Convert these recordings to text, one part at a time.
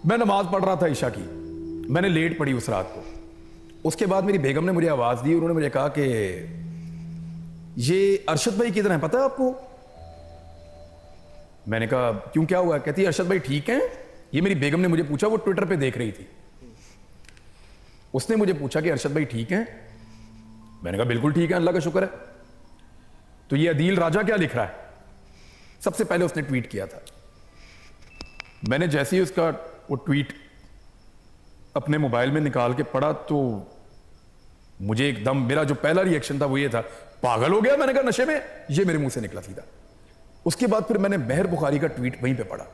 मैं नमाज पढ़ रहा था ईशा की, मैंने लेट पढ़ी उस रात को। उसके बाद मेरी बेगम ने मुझे आवाज़ दी, उन्होंने मुझे कहा कि ये अरशद भाई किधर हैं, पता है आपको? मैंने कहा क्यों, क्या हुआ? कहती है अरशद भाई ठीक हैं। ये मेरी बेगम ने मुझे पूछा, वो ट्विटर पे देख रही थी। उसने मुझे पूछा कि अरशद भाई ठीक हैं? मैंने कहा बिल्कुल ठीक है, अल्लाह का शुक्र है। तो ये अदील राजा क्या लिख रहा है? सबसे पहले उसने ट्वीट किया था। मैंने जैसे ही उसका वो ट्वीट अपने मोबाइल में निकाल के पढ़ा तो मुझे एकदम, मेरा जो पहला रिएक्शन था वो ये था, पागल हो गया। मैंने कहा नशे में? ये मेरे मुंह से निकला सीधा। उसके बाद फिर मैंने मेहर बुखारी का ट्वीट वहीं पे पढ़ा।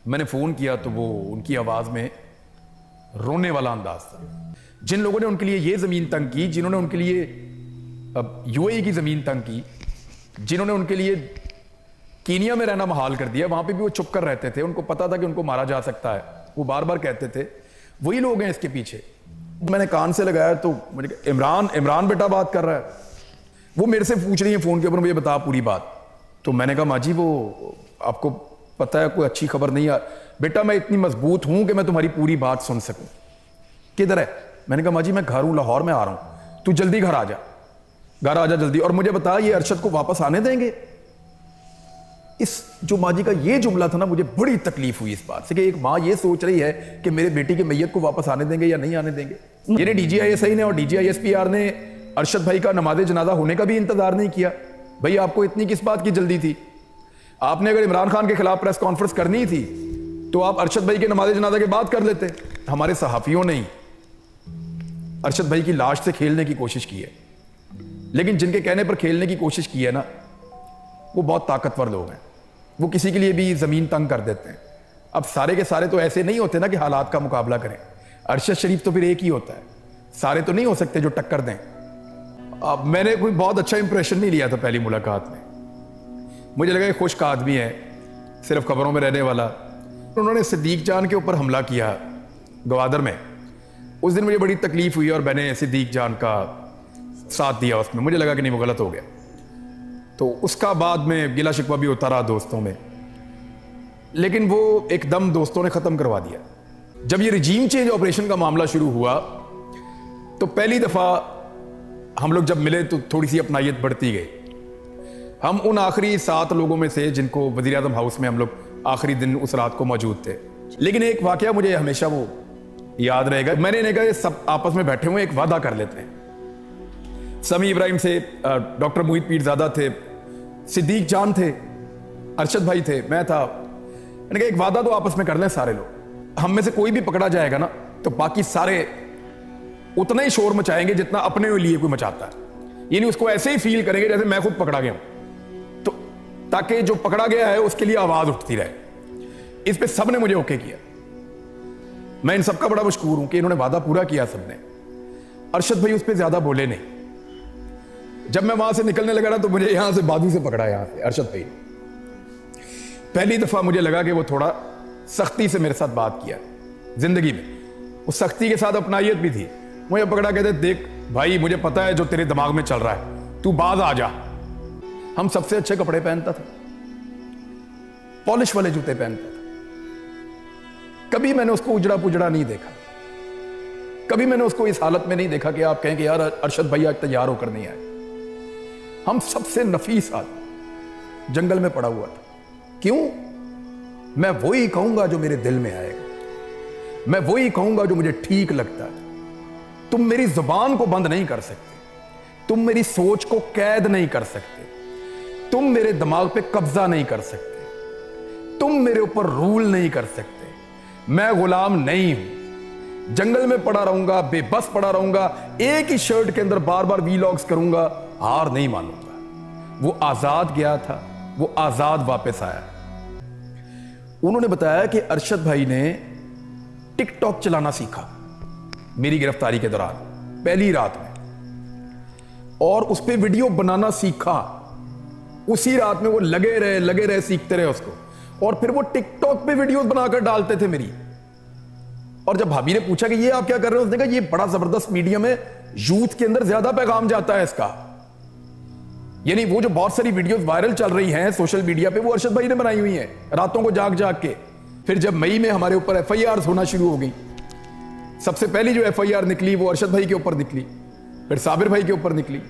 मैंने फोन किया तो वो उनकी आवाज में रोने वाला अंदाज था। जिन लोगों ने उनके लिए ये जमीन तंग की, जिन्होंने उनके लिए यूएई की जमीन तंग की, जिन्होंने उनके लिए कीनिया में रहना महाल कर दिया, वहां पे भी वो चुप कर रहते थे। उनको पता था कि उनको मारा जा सकता है, वो बार बार कहते थे। वही लोग हैं इसके पीछे। मैंने कान से लगाया तो मुझे इमरान बेटा बात कर रहा है। वो मेरे से पूछ रही है फोन के ऊपर, मुझे बता पूरी बात। तो मैंने कहा माँ जी वो आपको पता है कोई अच्छी खबर नहीं आ बेटा, मैं इतनी मजबूत हूं कि मैं तुम्हारी पूरी बात सुन सकूं। किधर है? मैंने कहा माँ जी मैं घर हूं, लाहौर में आ रहा हूं, तू जल्दी घर आ जा जल्दी, और मुझे बता ये अरशद को वापस आने देंगे? इस जो माँ जी का ये जुमला था ना, मुझे बड़ी तकलीफ हुई इस बात से कि एक माँ ये सोच रही है कि मेरे बेटी के मैयत को वापस आने देंगे या नहीं आने देंगे। ये DGISI ने और DGISPR ने अरशद भाई का नमाज़े जनाजा होने का भी इंतजार नहीं किया। भाई आपको इतनी किस बात की जल्दी थी? आपने अगर इमरान खान के खिलाफ प्रेस कॉन्फ्रेंस करनी थी तो आप अरशद भाई के नमाज़े जनाजा के बाद कर लेते। हमारे सहाफियों ने अरशद भाई की लाश से खेलने की कोशिश की है, लेकिन जिनके कहने पर खेलने की कोशिश की है ना, वो बहुत ताकतवर लोग हैं। वो किसी के लिए भी जमीन तंग कर देते हैं। अब सारे के सारे तो ऐसे नहीं होते ना कि हालात का मुकाबला करें। अरशद शरीफ तो फिर एक ही होता है, सारे तो नहीं हो सकते जो टक्कर दें। अब मैंने कोई बहुत अच्छा इंप्रेशन नहीं लिया था पहली मुलाकात में। मुझे लगा ये खुश्क आदमी है, सिर्फ खबरों में रहने वाला। उन्होंने सिद्दीक जान के ऊपर हमला किया गवादर में। उस दिन मुझे बड़ी तकलीफ हुई और मैंने सिद्दीक जान का साथ दिया उसमें। मुझे लगा कि नहीं वो गलत हो गया। तो उसका बाद में गिला शिकवा भी होता रहा दोस्तों में, लेकिन वो एकदम दोस्तों ने ख़त्म करवा दिया। जब ये रिजीम चेंज ऑपरेशन का मामला शुरू हुआ तो पहली दफ़ा हम लोग जब मिले तो थोड़ी सी अपनायत बढ़ती गई। हम उन आखिरी 7 लोगों में से जिनको वज़ीर आज़म हाउस में हम लोग आखिरी दिन उस रात को मौजूद थे। लेकिन एक वाक़या मुझे हमेशा वो याद रहेगा। मैंने इन्हें कहा ये सब आपस में बैठे हुए एक वादा कर लेते हैं। समी इब्राहिम से, डॉक्टर मोहित पीरजादा थे, सिद्दीक जान थे, अरशद भाई थे, मैं था। मैंने कहा एक वादा तो आपस में कर लें सारे लोग। हम में से कोई भी पकड़ा जाएगा ना तो बाकी सारे उतना ही शोर मचाएंगे जितना अपने लिए कोई मचाता है। यानी उसको ऐसे ही फील करेंगे जैसे मैं खुद पकड़ा गया हूं, तो ताकि जो पकड़ा गया है उसके लिए आवाज उठती रहे। इस पे सबने मुझे ओके किया। मैं इन सबका बड़ा मशकूर हूं कि इन्होंने वादा पूरा किया सबने। अरशद भाई उस पर ज्यादा बोले नहीं। जब मैं वहां से निकलने लगा ना तो मुझे यहां से बाजू से पकड़ा, यहां से अरशद भाई। पहली दफा मुझे लगा कि वो थोड़ा सख्ती से मेरे साथ बात किया जिंदगी में। उस सख्ती के साथ अपनायत भी थी। मुझे पकड़ा, कहते देख भाई मुझे पता है जो तेरे दिमाग में चल रहा है, तू बाज आ जा। हम सबसे अच्छे कपड़े पहनता था, पॉलिश वाले जूते पहनता था। कभी मैंने उसको उजड़ा पुजड़ा नहीं देखा। कभी मैंने उसको इस हालत में नहीं देखा कि आप कहें कि यार अरशद भाई आज तैयार होकर नहीं आए। हम सबसे नफीस आदमी जंगल में पड़ा हुआ था। क्यों? मैं वही कहूंगा जो मेरे दिल में आएगा, मैं वही कहूंगा जो मुझे ठीक लगता है। तुम मेरी जुबान को बंद नहीं कर सकते, तुम मेरी सोच को कैद नहीं कर सकते, तुम मेरे दिमाग पे कब्जा नहीं कर सकते, तुम मेरे ऊपर रूल नहीं कर सकते। मैं गुलाम नहीं हूं। जंगल में पड़ा रहूंगा, बेबस पड़ा रहूंगा, एक ही शर्ट के अंदर बार बार वीलॉग्स करूंगा, हार नहीं मानूंगा। वो आजाद गया था, वो आजाद वापस आया। उन्होंने बताया कि अरशद भाई ने टिकटॉक चलाना सीखा मेरी गिरफ्तारी के दौरान, पहली रात में, और उस पर वीडियो बनाना सीखा। उसी रात में वो लगे रहे सीखते रहे उसको, और फिर वो टिकटॉक पे वीडियोस बनाकर डालते थे मेरी। और जब भाभी ने पूछा कि ये आप क्या कर रहे हो, उसने कहा ये बड़ा जबरदस्त मीडियम है, यूथ के अंदर ज्यादा पैगाम जाता है इसका। यानी वो जो बहुत सारी वीडियोस वायरल चल रही हैं सोशल मीडिया पे, वो अरशद भाई ने बनाई हुई हैं रातों को जाग जाग के। फिर जब मई में हमारे ऊपर FIR होना शुरू हो गई, सबसे पहली जो FIR निकली वो अरशद भाई के ऊपर निकली, फिर साबिर भाई के ऊपर निकली।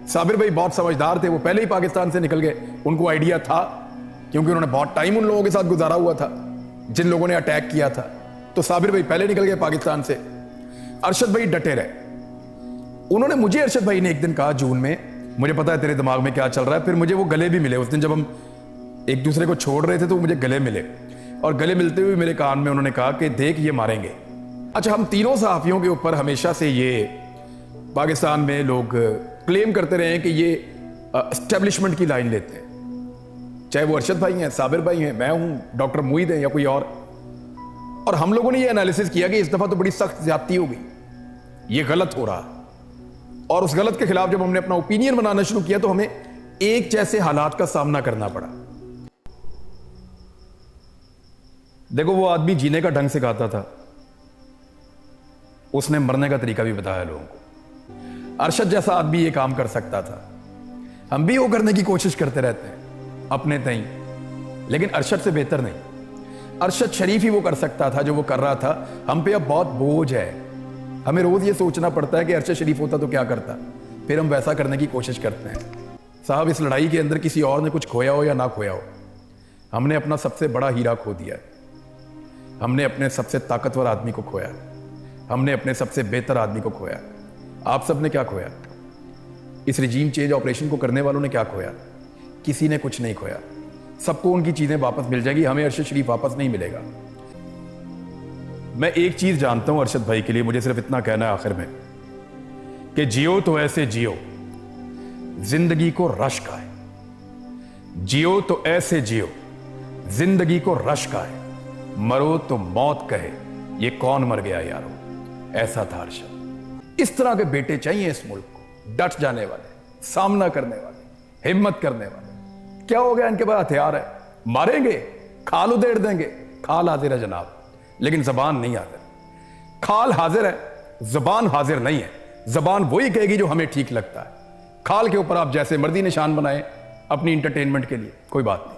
साबिर भाई बहुत समझदार थे, वो पहले ही पाकिस्तान से निकल गए। उनको आइडिया था, क्योंकि उन्होंने बहुत टाइम उन लोगों के साथ गुजारा हुआ था जिन लोगों ने अटैक किया था। तो साबिर भाई पहले निकल गए पाकिस्तान से। अरशद भाई डटे रहे। उन्होंने मुझे, अरशद भाई ने एक दिन कहा जून में, मुझे पता है तेरे दिमाग में क्या चल रहा है। फिर मुझे वो गले भी मिले उस दिन, जब हम एक दूसरे को छोड़ रहे थे तो मुझे गले मिले, और गले मिलते हुए मेरे कान में उन्होंने कहा कि देख ये मारेंगे। अच्छा, हम तीनों सहाफियों के ऊपर हमेशा से ये पाकिस्तान में लोग क्लेम करते रहे हैं कि ये एस्टेब्लिशमेंट की लाइन लेते हैं, चाहे वो अरशद भाई हैं, साबिर भाई हैं, मैं हूं, डॉक्टर मुईद हैं या कोई और हम लोगों ने ये एनालिसिस किया कि इस दफा तो बड़ी सख्त ज्यादती हो गई, ये गलत हो रहा। और उस गलत के खिलाफ जब हमने अपना ओपिनियन बनाना शुरू किया तो हमें एक जैसे हालात का सामना करना पड़ा। देखो, वो आदमी जीने का ढंग सिखाता था, उसने मरने का तरीका भी बताया लोगों को। अरशद जैसा आदमी ये काम कर सकता था, हम भी वो करने की कोशिश करते रहते हैं अपने तई, लेकिन अरशद से बेहतर नहीं। अरशद शरीफ ही वो कर सकता था जो वो कर रहा था। हम पे अब बहुत बोझ है, हमें रोज ये सोचना पड़ता है कि अरशद शरीफ होता तो क्या करता, फिर हम वैसा करने की कोशिश करते हैं। साहब, इस लड़ाई के अंदर किसी और ने कुछ खोया हो या ना खोया हो, हमने अपना सबसे बड़ा हीरा खो दिया। हमने अपने सबसे ताकतवर आदमी को खोया, हमने अपने सबसे बेहतर आदमी को खोया। आप सब ने क्या खोया? इस रिजीम चेंज ऑपरेशन को करने वालों ने क्या खोया? किसी ने कुछ नहीं खोया। सबको उनकी चीजें वापस मिल जाएगी, हमें अरशद शरीफ वापस नहीं मिलेगा। मैं एक चीज जानता हूं अरशद भाई के लिए, मुझे सिर्फ इतना कहना है आखिर में कि जियो तो ऐसे जियो जिंदगी को रश्क आए, जियो तो ऐसे जियो जिंदगी को रश्क आए, मरो तो मौत कहे ये कौन मर गया यारो। ऐसा था अरशद। इस तरह के बेटे चाहिए इस मुल्क को, डट जाने वाले, सामना करने वाले, हिम्मत करने वाले। क्या हो गया, इनके पास हथियार है, मारेंगे, खाल उधेड़ देंगे। खाल हाजिर है जनाब, लेकिन जबान नहीं हाजिर। खाल हाजिर है, जबान हाजिर नहीं है। जबान वही कहेगी जो हमें ठीक लगता है। खाल के ऊपर आप जैसे मर्जी निशान बनाए अपनी इंटरटेनमेंट के लिए, कोई बात नहीं।